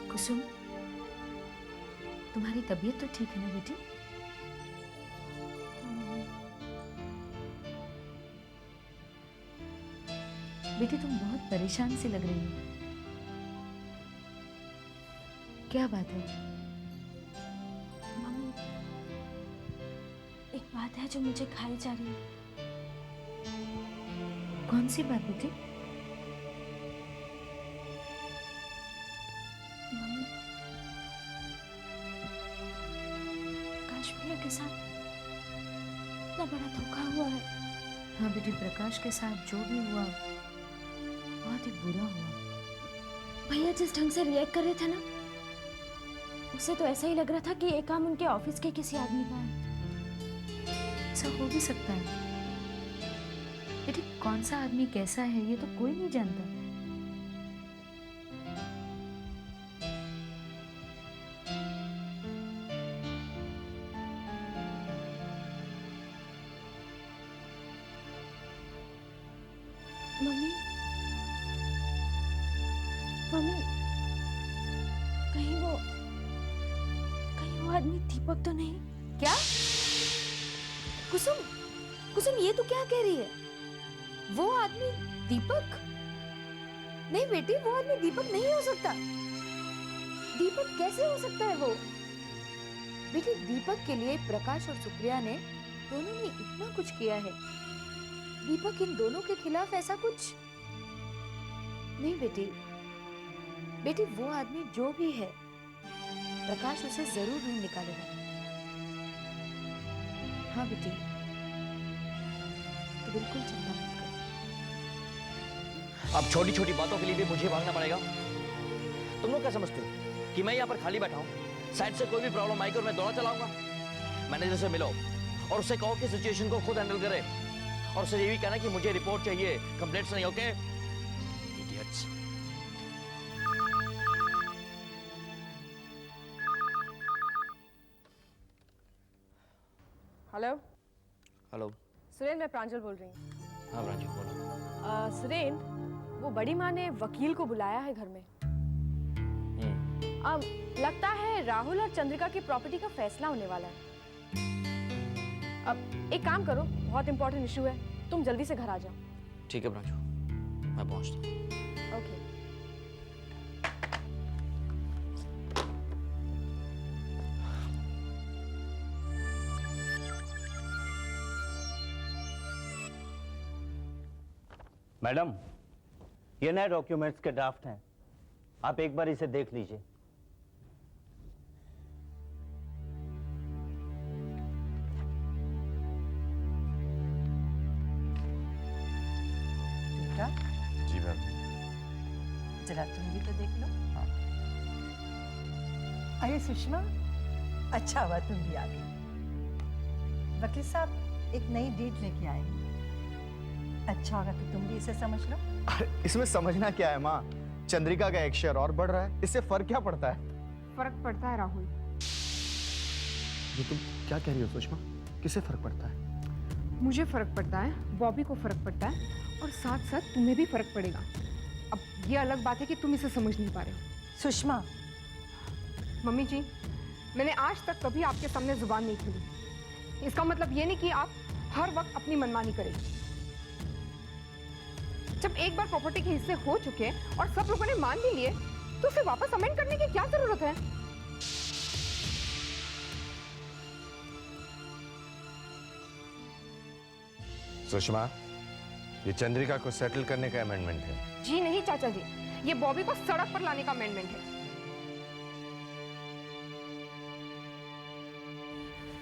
कुसुम, तुम्हारी तबीयत तो ठीक है ना बेटी? बेटी तुम बहुत परेशान सी लग रही हो। क्या बात है? मम्मी, एक बात है जो मुझे खाई जा रही है। कौन सी बात बेटी? मम्मी, प्रकाश भैया के साथ इतना बड़ा धोखा हुआ है। हाँ बेटी, प्रकाश के साथ जो भी हुआ बहुत ही बुरा हुआ। भैया जिस ढंग से रिएक्ट कर रहे थे ना, उसे तो ऐसा ही लग रहा था कि ये काम उनके ऑफिस के किसी आदमी का है। ऐसा हो भी सकता है बेटी, कौन सा आदमी कैसा है ये तो कोई नहीं जानता। मम्मी, मम्मी, कहीं वो आदमी दीपक तो नहीं? क्या? कुसुम, कुसुम ये तू क्या कह रही है? वो आदमी दीपक? नहीं बेटी, वो आदमी दीपक नहीं हो सकता। दीपक कैसे हो सकता है वो? बेटी, दीपक के लिए प्रकाश और सुप्रिया ने दोनों ने इतना कुछ किया है। दीपक इन दोनों के खिलाफ ऐसा कुछ नहीं बेटी। बेटी, वो आदमी जो भी है, प्रकाश उसे जरूर ढूंढ निकालेगा। हाँ बेटी, तो बिल्कुल चिंता मत कर। अब छोटी छोटी बातों के लिए भी मुझे भागना पड़ेगा? तुम लोग क्या समझते हो कि मैं यहाँ पर खाली बैठा हूँ? साइड से कोई भी प्रॉब्लम आएगी और मैं दौड़ा चलाऊंगा? मैनेजर से मिलो और उससे कहो कि सिचुएशन को खुद हैंडल करे, और उससे ये भी कहना कि मुझे रिपोर्ट चाहिए, कंप्लेंट्स नहीं। Okay idiots. Hello. Hello. Suren, मैं प्रांजल बोल रही हूँ। हाँ प्रांजल बोलो। सुरेन, वो बड़ी माँ ने वकील को बुलाया है घर में। लगता है राहुल और चंद्रिका की प्रॉपर्टी का फैसला होने वाला है। अब एक काम करो, बहुत इंपॉर्टेंट इशू है, तुम जल्दी से घर आ जाओ। ठीक है प्रांजू, मैं पहुंचता हूँ। ओके। मैडम, ये नए डॉक्यूमेंट्स के ड्राफ्ट हैं, आप एक बार इसे देख लीजिए। जी मैम। जरा तुम भी तो देख लो। हाँ। अरे सुषमा, अच्छा हुआ तुम भी आ गई। वकील साहब एक नई डीड लेके आएंगे। अच्छा होगा कि तुम भी इसे समझ लो। इसमें समझना क्या है माँ? चंद्रिका का एक शेयर और बढ़ रहा है, इससे फर्क क्या पड़ता है? फर्क पड़ता है राहुल। ये तुम क्या कह रही हो सुषमा? किसे फर्क पड़ता है? मुझे फर्क पड़ता है, बॉबी को फर्क पड़ता है, और साथ साथ तुम्हें भी फर्क पड़ेगा। अब ये अलग बात है कि तुम इसे समझ नहीं पा रहे हो। सुषमा, मम्मी जी, मैंने आज तक कभी आपके सामने जुबान नहीं खोली। इसका मतलब ये नहीं कि आप हर वक्त अपनी मनमानी करेंगे। जब एक बार प्रॉपर्टी के हिस्से हो चुके हैं और सब लोगों ने मान भी लिए, तो उसे वापस अमेंड करने की क्या जरूरत है? सुषमा, ये चंद्रिका को सेटल करने का अमेंडमेंट है। जी नहीं चाचा जी, ये बॉबी को सड़क पर लाने का अमेंडमेंट है,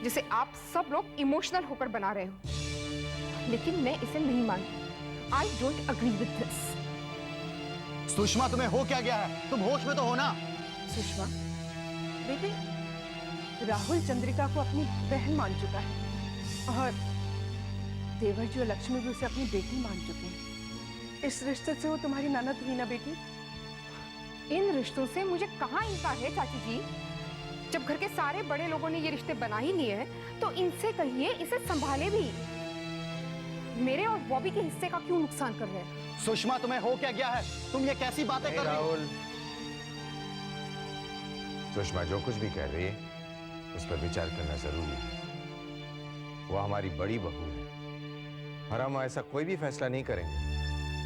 जिसे आप सब लोग इमोशनल होकर बना रहे हो। लेकिन मैं इसे नहीं मानती। I don't agree with this. Sushma, तुम्हें हो क्या गया है? तुम होश में तो हो ना? सुषमा, बेटे, राहुल चंद्रिका को अपनी बहन मान चुका है, और देवर जी और लक्ष्मी भी उसे अपनी बेटी मान चुके हैं। इस रिश्ते से वो तुम्हारी ननद हुई ना बेटी? इन रिश्तों से मुझे कहाँ इनकार है चाची जी। जब घर के सारे बड़े लोगों ने ये रिश्ते बना ही लिए हैं, तो इनसे कहिए इसे संभाले भी। मेरे और बॉबी के हिस्से का क्यों नुकसान कर रहे हैं? सुषमा, तुम्हें हो क्या गया है? तुम ये कैसी बातें कर रही हो? राहुल, सुषमा जो कुछ भी कह रही है उस पर विचार करना जरूरी है। वो हमारी बड़ी बहू है और हम ऐसा कोई भी फैसला नहीं करेंगे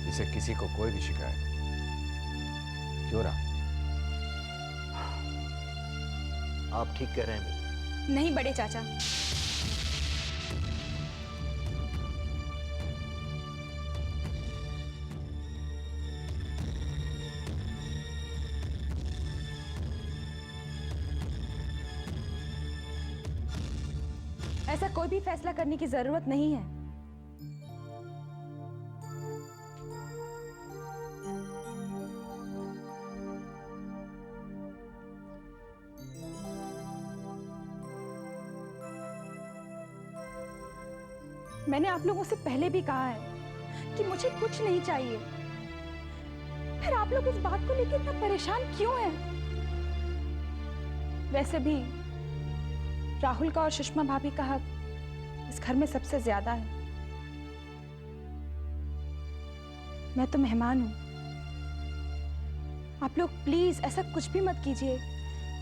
जिसे किसी को कोई भी शिकायत। क्यों रहा? आप ठीक कह रहे हैं। नहीं बड़े चाचा, ऐसा कोई भी फैसला करने की जरूरत नहीं है। मैंने आप लोगों से पहले भी कहा है कि मुझे कुछ नहीं चाहिए, फिर आप लोग इस बात को लेकर इतना परेशान क्यों हैं? वैसे भी राहुल का और सुषमा भाभी का हक इस घर में सबसे ज्यादा है। मैं तो मेहमान हूं। आप लोग प्लीज ऐसा कुछ भी मत कीजिए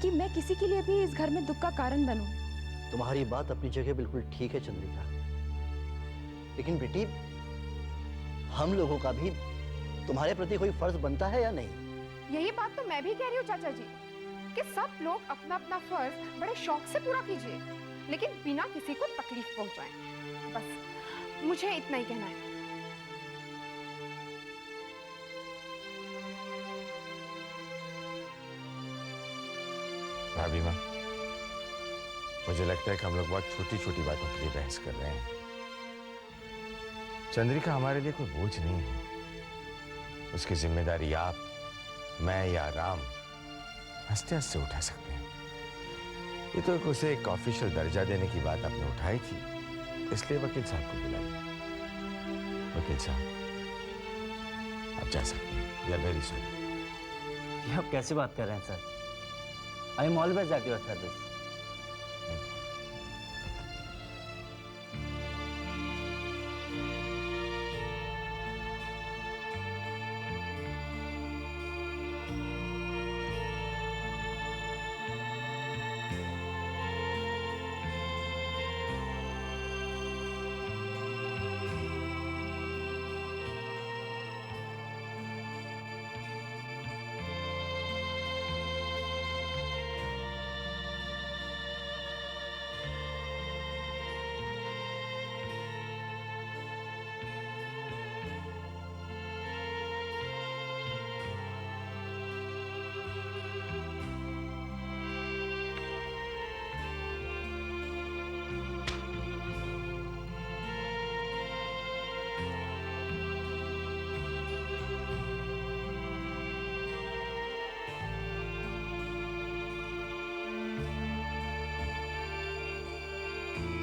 कि मैं किसी के लिए भी इस घर में दुख का कारण बनूं। तुम्हारी बात अपनी जगह बिल्कुल ठीक है चंद्रिका, लेकिन बेटी हम लोगों का भी तुम्हारे प्रति कोई फर्ज बनता है या नहीं? यही बात तो मैं भी कह रही हूँ चाचा जी, कि सब लोग अपना अपना फर्ज बड़े शौक से पूरा कीजिए, लेकिन बिना किसी को तकलीफ पहुंचाएं। बस मुझे इतना ही कहना है। भाभी माँ, मुझे लगता है कि हम लोग बहुत छोटी छोटी बातों के लिए बहस कर रहे हैं। चंद्रिका हमारे लिए कोई बोझ नहीं है। उसकी जिम्मेदारी आप, मैं या राम हंसते हंसते उठा सकते हैं। ये तो उसे एक ऑफिशियल दर्जा देने की बात आपने उठाई थी, इसलिए वकील साहब को बुलाया। वकील साहब, आप जा सकते हैं। We are very sorry. ये आप कैसी बात कर रहे हैं sir? I am always at your service.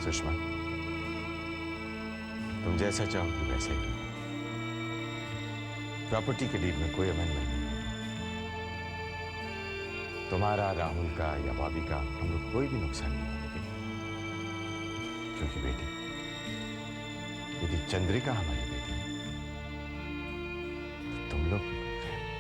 Sushma, तुम जैसा चाहोगी वैसा ही। प्रॉपर्टी के डीड में कोई अमेंडमेंट नहीं। तुम्हारा, राहुल का या भाभी का हम लोग कोई भी नुकसान नहीं होने देंगे, क्योंकि बेटी, यदि चंद्रिका हमारी बेटी है, तो तुम लोग भी कोई खैर नहीं।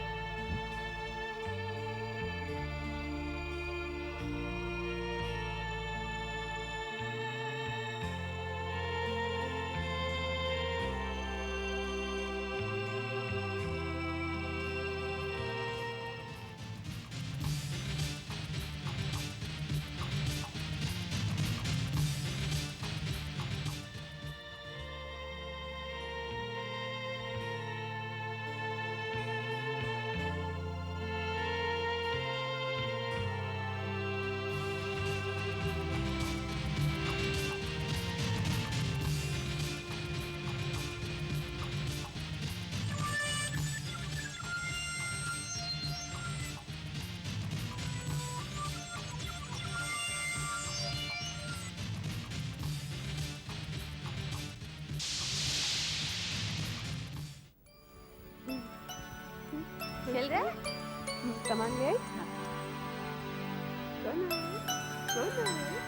खेल रहा है? सामान ले आई? कौन आया?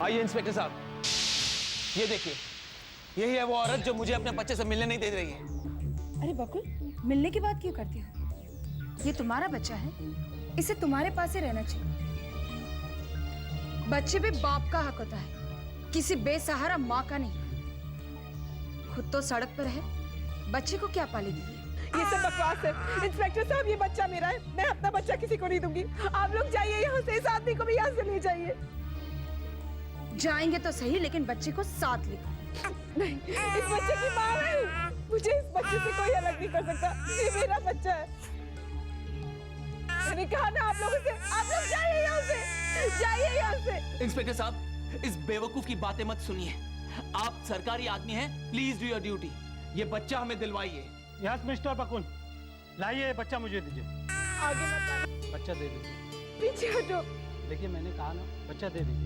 आइए इंस्पेक्टर साहब, ये देखिए, यही है वो औरत जो मुझे अपने बच्चे से मिलने नहीं दे रही है। अरे बकुल, मिलने की बात क्यों करती हो? ये तुम्हारा बच्चा है, इसे तुम्हारे पास ही रहना चाहिए। बच्चे पे बाप का हक होता है, किसी बेसहारा माँ का नहीं। खुद तो सड़क पर है, बच्चे को क्या पालेगी? ये सब बकवास है। इंस्पेक्टर साहब, ये बच्चा मेरा है, मैं अपना बच्चा किसी को नहीं दूंगी। आप लोग जाइए यहाँ से, इस आदमी को भी यहाँ से ले जाइए। जाएंगे तो सही, लेकिन बच्चे को साथ लेकर। नहीं, इस बच्चे की माँ है, मुझे इस बच्चे से कोई अलग नहीं कर सकता। ये मेरा बच्चा है। मैंने कहा ना आप लोगों से, आप लोग जाइए यहाँ से, जाइए यहाँ से। इंस्पेक्टर साहब, इस बेवकूफ की बातें मत सुनिए। आप सरकारी आदमी हैं, प्लीज डू योर ड्यूटी। ये बच्चा हमें दिलवाइए। यस मिस्टर बकुल, लाइए बच्चा मुझे दीजिए। आगे मत आना। बच्चा दे दीजिए। पीछे हटो। देखिए मैंने कहा ना, बच्चा दे दीजिए।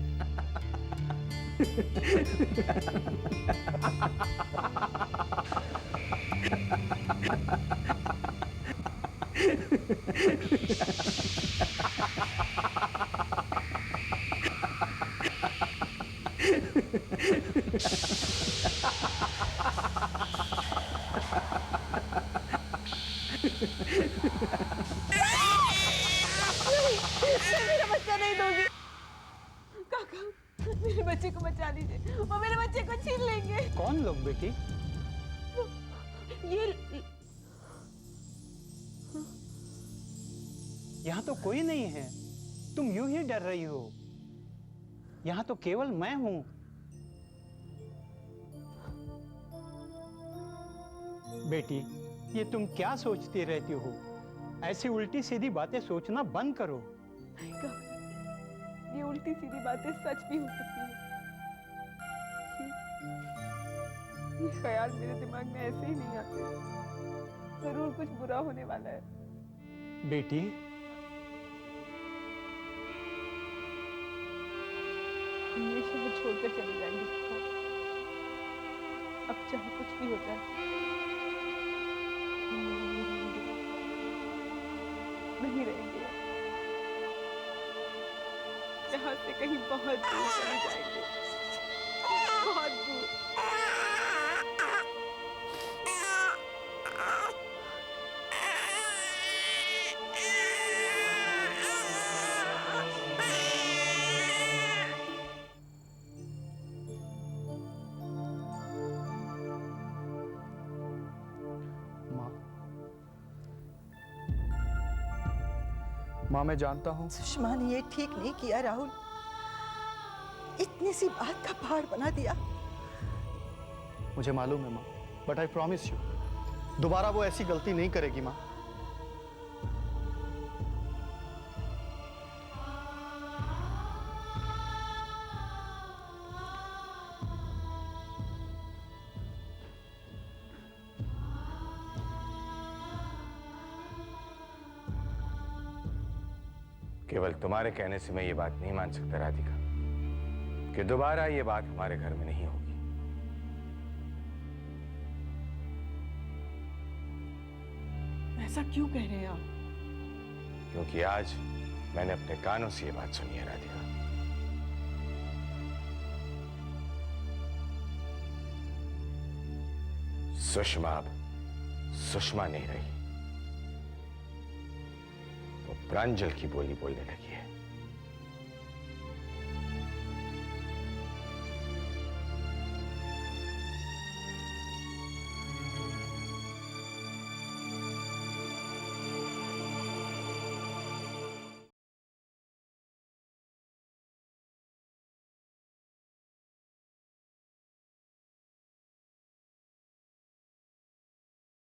मेरा बच्चा नहीं दूंगी। काका, मेरे बच्चे को बचा लीजिए, वो मेरे बच्चे को छीन लेंगे। कौन लोग बेटी? ये यहाँ तो कोई नहीं है, तुम यूं ही डर रही हो। यहाँ तो केवल मैं हूं। बेटी, ये तुम क्या सोचती रहती हो? ऐसी उल्टी सीधी बातें सोचना बंद करो। ये उल्टी सीधी बातें सच भी हो सकती है। ये ख्याल मेरे दिमाग में ऐसे ही नहीं आते। जरूर कुछ बुरा होने वाला है। बेटी, हम ये शहर छोड़कर चले जाएंगे। अब चाहे कुछ भी हो जाए, नहीं रहेंगे। यहाँ से कहीं बहुत दूर चले जाएंगे, बहुत दूर। माँ, मैं जानता हूँ सुषमा ने ये ठीक नहीं किया राहुल, इतनी सी बात का पहाड़ बना दिया। मुझे मालूम है माँ, बट आई प्रॉमिस यू, दोबारा वो ऐसी गलती नहीं करेगी माँ। केवल तुम्हारे कहने से मैं ये बात नहीं मान सकता राधिका कि दोबारा ये बात हमारे घर में नहीं होगी। ऐसा क्यों कह रहे हैं आप? क्योंकि आज मैंने अपने कानों से ये बात सुनी है राधिका। सुषमा अब सुषमा नहीं रही, वो प्रांजल की बोली बोलने लगी।